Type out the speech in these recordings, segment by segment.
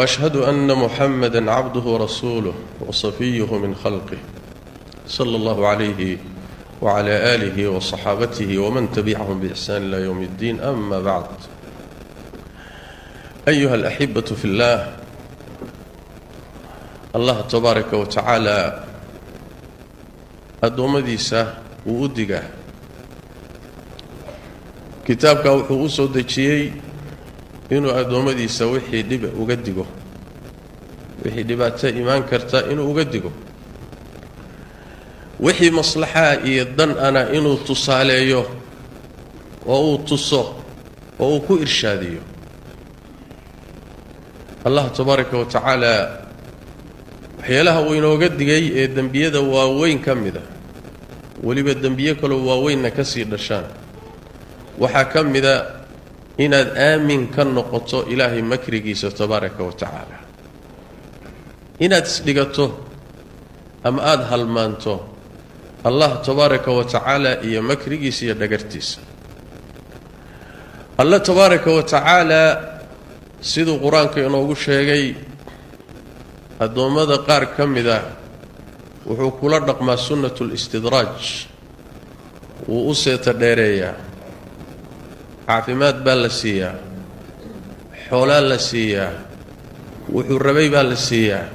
وأشهد أن محمدًا عبده ورسوله وصفيه من خلقه صلى الله عليه وعلى آله وصحابته ومن تبعهم بإحسان إلى يوم الدين. أما بعد، أيها الأحبة في الله، الله تبارك وتعالى أدومديسا وأدقى كتابك وحوصه دجيي inuu adoomadiisa wixii dhib uga digo, wixii dhibaato iimaan karta inuu uga digo, wixii maslaxa iyo dan ana inuu tusaaleeyo oo uu tuso oo uu ku irshaadiyo. Allah tabaaraka wa ta'ala waxyaalaha uu inooga digay ee dambiyada waaweyn ka mid ah, waliba dambiye kale waaweynna ka sii dhashaan, waxa ka mid ah inaad aamin ka noqoto ilaahay makrigiisa tabaaraka wa tacaala, inaad isdhigato ama aad halmaanto allah tabaaraka wa tacaala iyo makrigiisa iyo dhagartiisa. allah tabaaraka wa tacaala siduu qur-aanka inoogu sheegay addoommada qaar ka mida wuxuu kula dhaqmaa sunnatul istidraaj, wuu u seeta dheereeyaa, caafimaad baa la siiyaa, xoolaa la siiyaa, wuxuu rabay baa la siiyaa,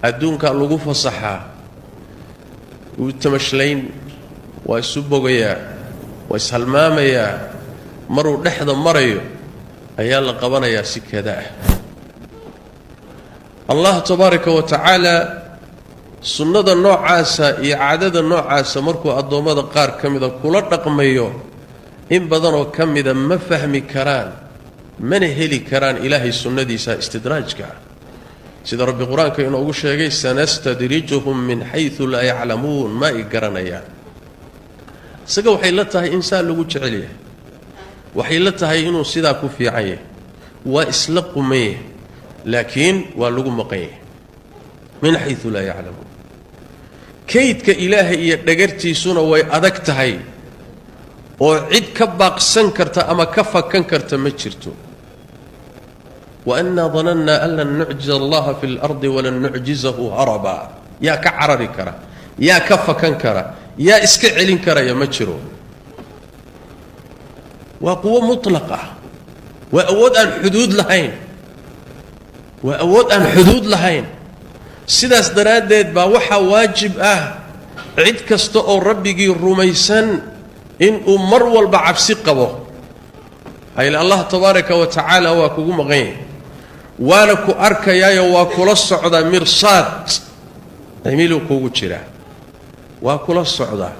adduunkaa lagu fasaxaa, wuu tamashlayn, waa isu bogayaa, waa ishalmaamayaa, maruu dhexda marayo ayaa la qabanayaa si kada ah. allah tabaaraka wa tacaala sunnada noocaasa iyo caadada noocaasa markuu addoommada qaar ka mida kula dhaqmayo, in badanoo ka mida ma fahmi karaan, mana heli karaan ilaahay sunnadiisa istidraajka ah. sida rabbi qur-aanka inoogu sheegay, sanastadrijuhum min xaysu laa yaclamuun, ma ay garanayaan. isaga waxay la tahay insaan lagu jecel yahay, waxay la tahay inuu sidaa ku fiican yahay, waa isla quman yahay, laakiin waa lagu maqan yahay min xaysu laa yaclamuun. kaydka ilaahay iyo dhagartiisuna way adag tahay oo cid ka baaqsan karta ama ka fakan karta ma jirto. wa annaa danannaa an lan nucjiza allaha fi lardi walan nucjizahu haraba, yaa ka carari kara, yaa ka fakan kara, yaa iska celin karaya ma jiro. waa quwo mutlaq ah, waa awood aan xuduud lahayn, waa awood aan xuduud lahayn. sidaas daraaddeed baa waxaa waajib ah cid kasta oo rabbigii rumaysan inuu mar walba cabsi qabo. hayla allah tabaaraka wa tacaala waa kugu maqan yahay, waana ku arkayaayo waa kula socdaa, mirsaad cimiluu kugu jiraa, waa kula socdaa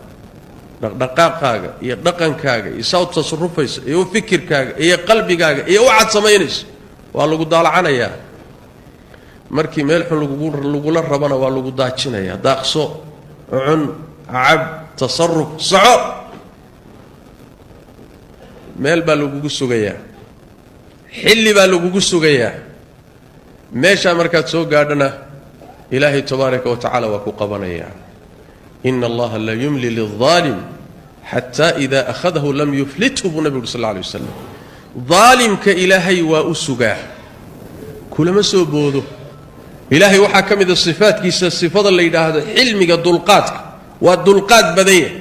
dhaqdhaqaaqaaga iyo dhaqankaaga iyo saad tasarufaysa iyo fikirkaaga iyo qalbigaaga iyo waxaad samaynayso waa lagu daalacanayaa. markii meel xun lagula rabana waa lagu daajinayaa. daaqso, cun, cab, tasarruf, soco, meel baa lagugu sugayaa, xilli baa lagugu sugayaa. meeshaa markaad soo gaadhana ilaahay tabaaraka wa tacaala waa ku qabanayaa. ina allaha la yumli lilظaalim xataa idaa akhadahu lam yuflithu buu nabigu sal alla alay wasalam. daalimka ilaahay waa u sugaa, kulama soo boodo. ilaahay waxaa ka mida sifaadkiisa sifada la yidhaahdo xilmiga, dulqaadka. waa dulqaad badan yahay.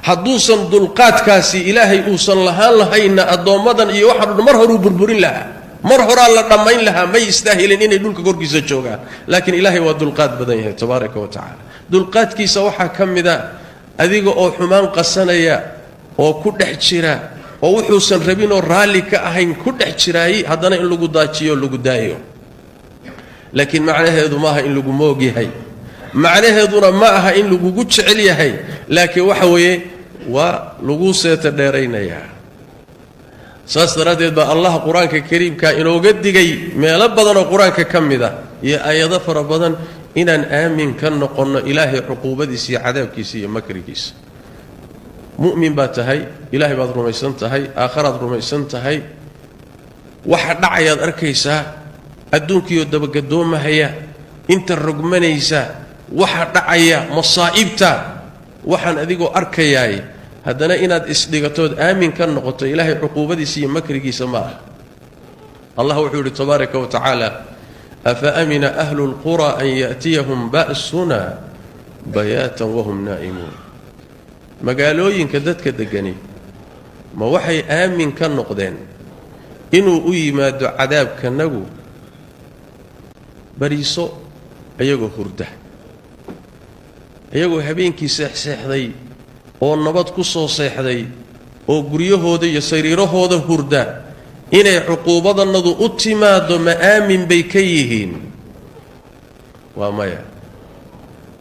hadduusan dulqaadkaasi ilaahay uusan lahaan lahayna addoommadan iyo waxaa dhan mar horuu burburin lahaa, mar horaa la dhammayn lahaa, may istaahilin inay dhulka korkiisa joogaan. laakiin ilaahay waa dulqaad badan yahay tabaaraka wa tacaala. dulqaadkiisa waxaa ka mida adiga oo xumaan qasanaya oo ku dhex jira oo wuxuusan rabinoo raalli ka ahayn ku dhex jiraayey, haddana in lagu daajiyo o lagu daayo. laakiin macnaheedu maaha in lagu moog yahay, macnaheeduna ma aha in lagugu jecel yahay, laakiin waxa weeye waa lagu seeta dheeraynayaa. saas daraaddeed baa allah qur-aanka kariimka inooga digay meelo badanoo qur-aanka ka mid ah iyo aayado fara badan inaan aamin ka noqonno ilaahay cuquubadiisa iyo cadaabkiisa iyo makrigiisa. mu'min baad tahay, ilaahay baad rumaysan tahay, aakharaad rumaysan tahay, waxa dhacayaad arkaysaa, adduunkiioo dabagaddoomahaya, inta rogmanaysa, waxa dhacaya, masaa'ibta, waxaan adigoo arkayaay haddana inaad isdhigatood aamin ka noqoto ilaahay cuquubadiisa iyo makrigiisa ma aha. الله وحده تبارك وتعالى أفأمن أهل القرى أن يأتيهم بأسنا بياتا وهم نائمون ما قالوا ينكدت كدقني ما وحي آمن كالنقدين إنو ما دو عذاب كالنقو بريسو أيقو هرده أيقو هبينكي سيحدي oo nabad ku soo seexday oo guryahooda iyo sariirahooda hurda inay xuquubadanadu u timaado ma aamin bay ka yihiin waa maya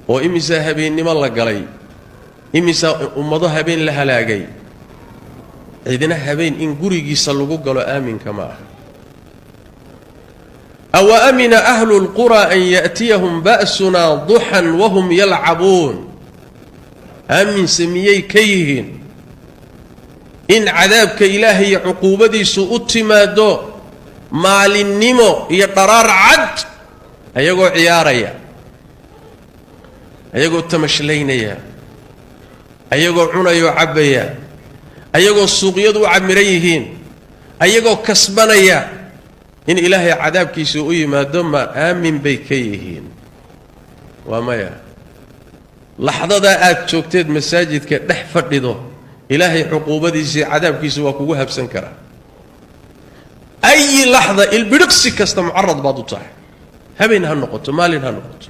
oo imisa habeenimo la galay imisa ummado habeen la halaagay cidina habeen in gurigiisa lagu galo aamin kama ah aw amina ahlul qura an ya'tiyahum ba'suna duhan wa hum yal'abun آمن سميي كيهين إن عذابك إلهي عقوبتي سؤتمادو مال النمو يقرار عد أيقو عياريا أيقو تمشلينيا أيقو عنيو عبيا أيقو السوقيضو عمريهين أيقو كسبانيا إن إلهي عذابك سؤتمادو ما آمن بيكيهين ومايا لحظة آد شوكتيد مساجد كدح فردو إلهي عقوبتي عذابكيس وكوها بسنكرة أي لحظة البرقسي كست معرض بعض صح هبين هالنقطة مالين هالنقطة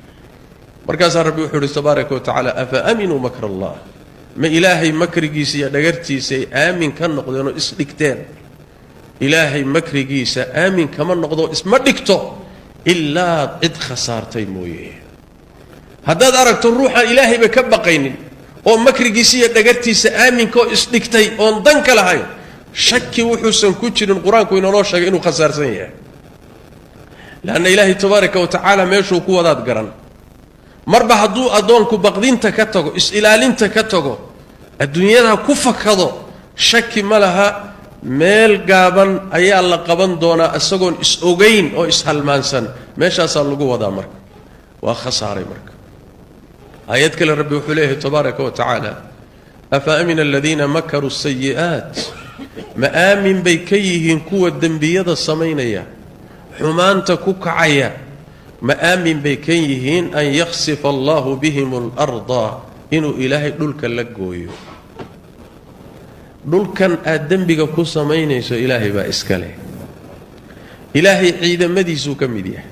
مركز ربي وحده تبارك وتعالى أفأمنوا مكر الله ما إلهي مكر جيسي دقرتي سي آمن كان نقضي إسلكتين إلهي مكر جيسي آمن كمان نقضي اسم دكتو إلا عد خسارتي مويه هذا أردت الروح إلهي بكبقين أو مكر جيسية دقرتي سآمن كو إسلكتي أو انضنك لهاي شكي وحسن كتشن القرآن كو إنه نوشك إنه خسار سنية لأن إلهي تبارك وتعالى ما يشو كو ذات قرن مربع هدو أدونكو بقدين تكتغو إسئلالين تكتغو الدنيا ذا كفك هذا شكي ملها ميل قابن أيا الله قبن دونا أساقون إسئوغين أو إسهالمانسان ماشا سألقو وذا مرك وخساري مرك آيات كلا ربي وحليه تبارك وتعالى أفأمن الذين مكروا السيئات ما آمن بيكيهن قوة دنبية الصمينية حمان تكوكعية ما آمن بيكيهن أن يخسف الله بهم الأرض إنه إلهي دولك لقويو دولك الدنبية كو صمينيسو إلهي بإسكاله إلهي عيدا مديسو كمديه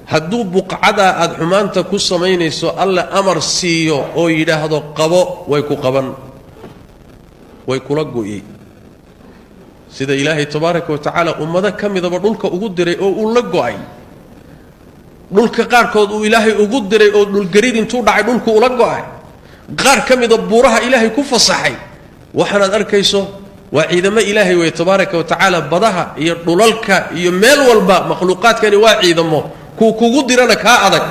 hadduu buqcada aad xumaanta ku samaynayso alla amar siiyo oo yidhaahdo qabo way ku qaban way kula go'yi sida ilaahay tabaaraka wa tacaala ummada ka midaba dhulka ugu diray oo uu la go'ay dhulka qaarkood uu ilaahay ugu diray oo dhulgarid intuu dhacay dhulku ula go'ay qaar ka mida buuraha ilaahay ku fasaxay waxaad arkayso waa ciidamo ilaahay way tabaaraka wa tacaala badaha iyo dhulalka iyo meel walba makhluuqaadkani waa ciidamo kuugu dirana kaa adag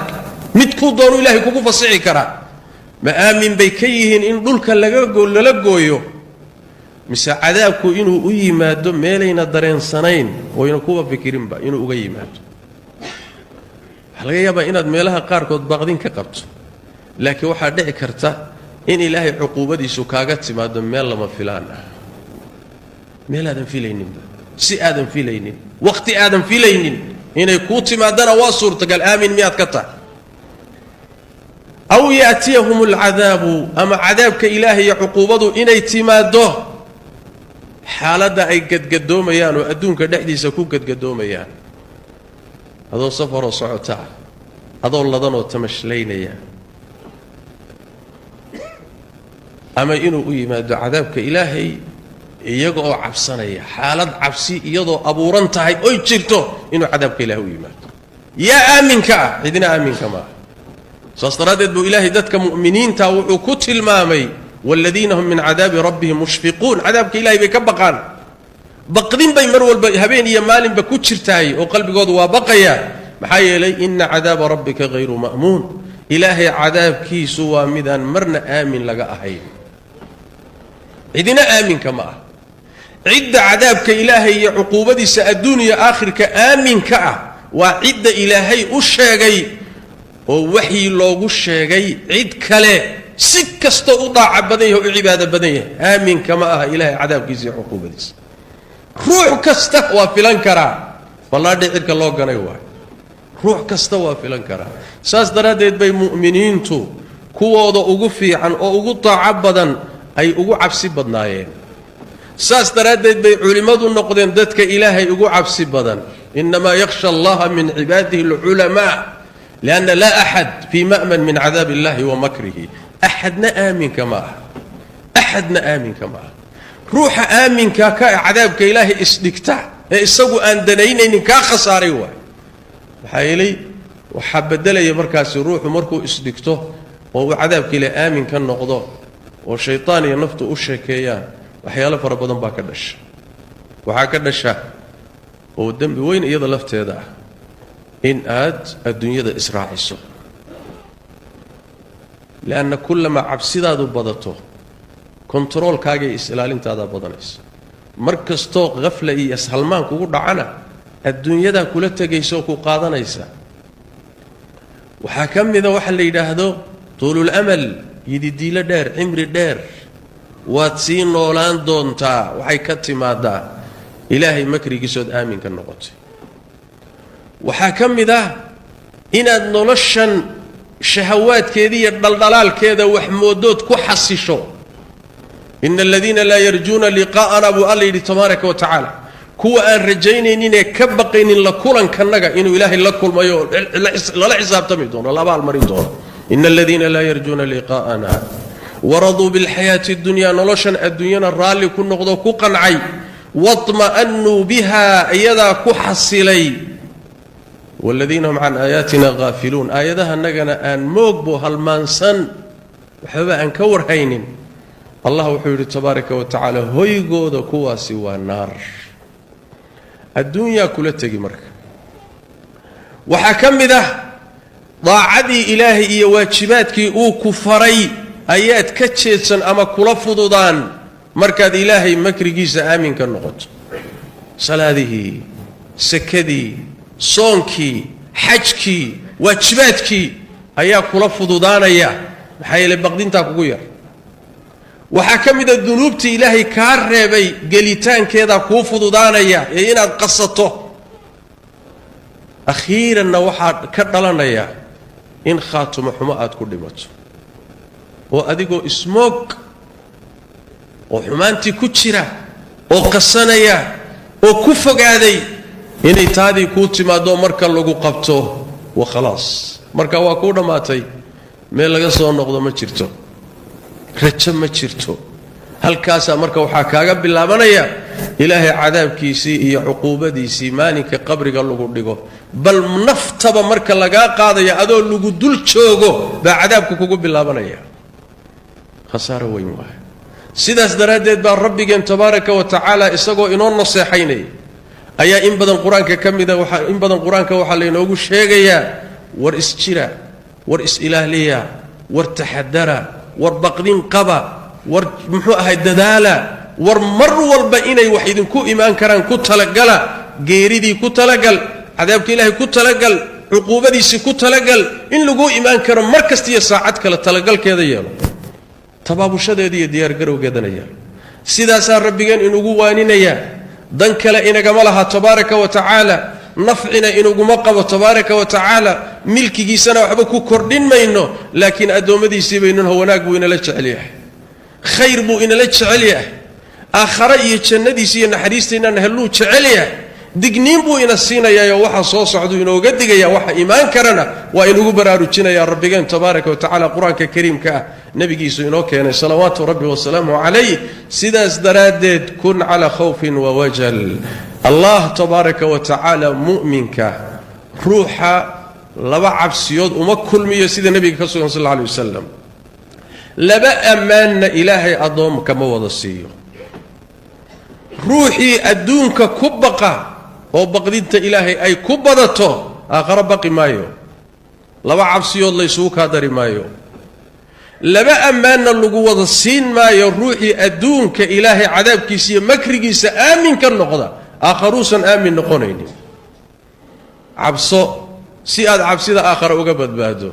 mid ku doonu ilaahay kugu fasixi karaa ma aamin bay ka yihiin in dhulka lala gooyo mise cadaabku inuu u yimaado meelayna dareensanayn oo ina kuwa fikirinba inuu uga yimaado waxaa laga yaabaa inaad meelaha qaarkood baaqdin ka qabto laakiin waxaa dhici karta in ilaahay cuquubadiisu kaaga timaado meel lama filaan ah meel aadan filayninba si aadan filaynin waqti aadan filaynin inay ku timaadana waa suurtagal aamin miyaad ka tahay aw yaatiyahum alcadaabu ama cadaabka ilaahay iyo cuquubadu inay timaado xaaladda ay gadgadoomayaan oo adduunka dhexdiisa ku gadgadoomayaan adoo safaroo socota adoo ladanoo tamashlaynaya ama inuu u yimaado cadaabka ilaahay iyaga oo cabsanaya xaalad cabsi iyadoo abuuran tahay oo jirto inuu cadaabka ilaahay u yimaado yaa aaminka cidina aaminka ma saastaradeed buu ilaahay dadka mu'miniinta wuxuu ku tilmaamay walladina hum min cadaabi rabbihim mushfiquun cadaabka ilaahay bay ka baqaan baqdin bay mar walba habeen iyo maalinba ku jirtaay oo qalbigoodu waa baqaya maxaa yeelay inna cadaaba rabbika ghayru ma'muun ilaahay cadaabkiisu waa midaan marna aamin laga ahayn cidina aaminka ma ah عدة عذابك إلهي عقوبتي سأدوني آخرك آمن كأ وعدة إلهي أشيغي ووحي لوغ الشيغي عد كله سكست أضاع بدنيه وعبادة بدنيه آمن كما إلهي عذابك زي عقوبتي روح كستقوى في الانكرة fallaadhi cirka loo ganay waay ruux kasta waa filan karaa saas daraaddeed bay mu'miniintu kuwooda ugu fiican oo ugu taaco badan ay ugu cabsi badnaayeen saas daraaddeed bay culimmadu noqdeen dadka ilaahay ugu cabsi badan innamaa yakhsha allaha min cibaadihi alculamaa lianna laa axad fii ma'man min cadaabi illahi wa makrihi axadna aaminka ma aha axadna aaminka ma aha ruuxa aaminka ka cadaabka ilaahay isdhigta ee isagu aan danaynaynin kaa khasaaray waay maxaa yeelay waxaa beddelaya markaasi ruuxu markuu isdhigto oo uu cadaabka ilaahay aamin ka noqdo oo shaytaan iyo naftu u sheekeeyaan waxyaalo fara badan baa ka dhasha waxaa ka dhasha oo dembi weyn iyada lafteeda ah in aad adduunyada israaciso lianna kullamaa cabsidaadu badato kontaroolkaaga iyo is-ilaalintaadaa badanaysa mar kastoo khafla iyo ishalmaan kugu dhacana adduunyadaa kula tegaysa oo ku qaadanaysa waxaa ka mida waxa la yidhaahdo tuululamal yididiilo dheer cimri dheer waad sii noolaan doontaa waxay ka timaadaa ilaahay makrigiisood aaminka noqotay waxaa ka mid ah inaad noloshan shahawaadkeeda iyo dhaldhalaalkeeda wax moodood ku xasisho ina aladiina laa yarjuuna liqaa'ana buu alla yidhi tabaaraka wa tacaala kuwa aan rajaynayninee ka baqaynin la kulankanaga inuu ilaahay la kulmayo lala xisaabtami doono la abaalmarin doono ina aladiina laa yarjuuna liqaa'ana waraduu bilxayaati اdunyaa noloshan adduunyana raalli ku noqdo ku qancay waطma'annuu biha iyadaa ku xasilay waaladiina hum can aayaatina haafiluun aayadahanagana aan moogbo halmaansan waxbaba aan ka warhaynin allah wuxuu yidhi tabaaraka wa tacaala hoygooda kuwaasi waa naar adduunyaa kula tegi marka waxaa ka mid ah daacadii ilaahay iyo waajibaadkii uu ku faray ayaad ka jeedsan ama kula fududaan markaad ilaahay makrigiisa aamin ka noqoto salaadihii sakadii soonkii xajkii waajibaadkii ayaa kula fududaanaya maxaa yeelay baqdintaa kugu yar waxaa ka mida dunuubtii ilaahay kaa reebay gelitaankeedaa kuu fududaanaya ee inaad qasato akhiiranna waxaa ka dhalanaya in khaatumo xumo aad ku dhimato oo adigoo ismoog oo xumaantii ku jira oo qasanaya oo ku fogaaday inay taadii kuu timaado marka lagu qabto wa khalaas marka waa kuu dhammaatay meel laga soo noqdo ma jirto rajo ma jirto halkaasaa marka waxaa kaaga bilaabanaya ilaahay cadaabkiisii iyo cuquubadiisii maalinka qabriga lagu dhigo bal naftaba marka lagaa qaadaya adoo lagu dul joogo baa cadaabku kugu bilaabanaya khasaaro weyn waaye sidaas daraaddeed baa rabbigeen tabaaraka wa tacaala isagoo inoo naseexaynaya ayaa in badan qur-aanka ka mida in badan qur-aanka waxaa laynoogu sheegayaa war isjira war is-ilaaliya war taxadara war baqdin qaba war muxuu ahay dadaala war mar walba inay wax idinku imaan karaan ku talagala geeridii ku talagal cadaabka ilaahay ku talagal cuquubadiisii ku talagal in lagu imaan karo mar kasta iyo saacad kale talagalkeeda yeelo tabaabushadeeda iyo diyaargarowgeedana yeelo sidaasaa rabbigeen inugu waaninayaa dan kale inagama laha tabaaraka wa tacaala nafcina inuguma qabo tabaaraka wa tacaala milkigiisana waxba ku kordhin mayno laakiin addoommadiisii baynunha wanaag buu inala jecel yahay khayr buu inala jecel yahay aakhare iyo jannadiisi iyo naxariista inaan helluu jecel yahay digniin buu ina siinayaayoo waxa soo socduu inooga digaya waxa imaan karana waa inugu baraarujinayaa rabbigeen tabaaraka wa tacaala qur-aanka kariimka ah nebigiisu inoo keenay salawaatu rabbi wasalaamu calayh sidaas daraaddeed kun calaa khawfin wawajal allah tabaaraka wa tacaala mu'minka ruuxa laba cabsiyood uma kulmiyo sida nebiga ka sugan sal alla alay wasalam laba ammaanna ilaahay addoomka ma wada siiyo ruuxii adduunka ku baqa oo baqdinta ilaahay ay ku badato aakhare baqi maayo laba cabsiyood laysugu kaa dari maayo laba ammaanna lagu wada siin maayo ruuxii adduunka ilaahay cadaabkiisa iyo makrigiisa aamin ka noqda aakharuusan aamin noqonaynin cabso si aad cabsida aakhare uga badbaado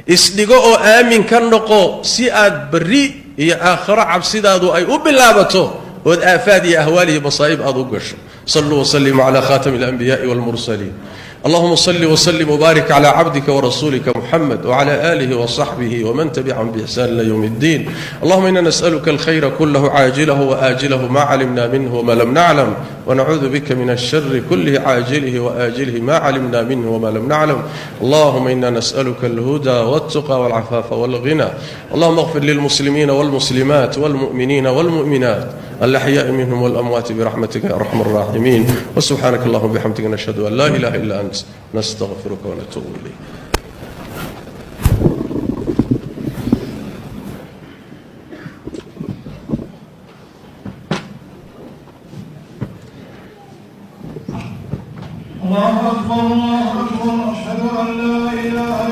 isdhigo oo aamin ka noqo si aad berri iyo aakharo cabsidaadu ay u bilaabato ood aafaad iyo ahwaal iyo masaa'ib aad u gasho صلوا وسلموا على خاتم الأنبياء والمرسلين. اللهم صل وسلم وبارك على عبدك ورسولك محمد وعلى آله وصحبه ومن تبعهم بإحسان إلى يوم الدين. اللهم إنا نسألك الخير كله عاجله وآجله ما علمنا منه وما لم نعلم، ونعوذ بك من الشر كله عاجله وآجله ما علمنا منه وما لم نعلم. اللهم إنا نسألك الهدى والتقى والعفاف والغنى. اللهم اغفر للمسلمين والمسلمات والمؤمنين والمؤمنات الأحياء منهم والأموات برحمتك يا أرحم الراحمين. وسبحانك اللهم وبحمدك نشهد أن لا إله إلا أنت نستغفرك ونتوب إليك. الله أكبر الله أكبر، أشهد أن لا إله إلا الله.